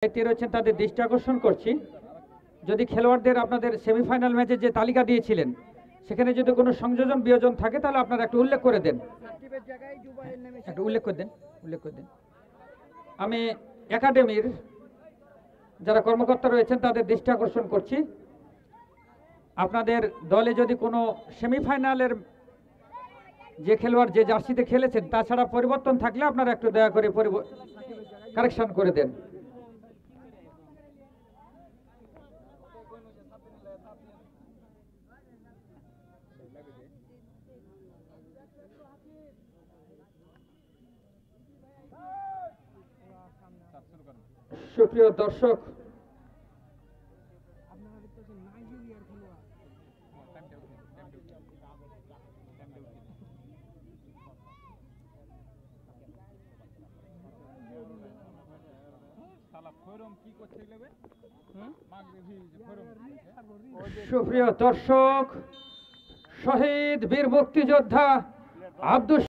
দায়িত্বে রয়েছেন তাদের দৃষ্টি আকর্ষণ করছি, যদি খেলোয়াড়দের আপনাদের সেমিফাইনাল ম্যাচে যে তালিকা দিয়েছিলেন সেখানে যদি কোনো সংযোজন বিয়োজন থাকে তাহলে আপনারা একটু উল্লেখ করে দেন, একটু উল্লেখ করে দেন। আমি একাডেমির যারা কর্মকর্তা রয়েছেন তাদের দৃষ্টি আকর্ষণ করছি, আপনাদের দলে যদি কোনো সেমিফাইনালের যে খেলোয়াড় যে জার্সিতে খেলেছেন তাছাড়া পরিবর্তন থাকলে আপনারা একটু দয়া করে কারেকশন করে দেন। সুপ্রিয় দর্শক, শহীদ বীর মুক্তিযোদ্ধা আব্দুল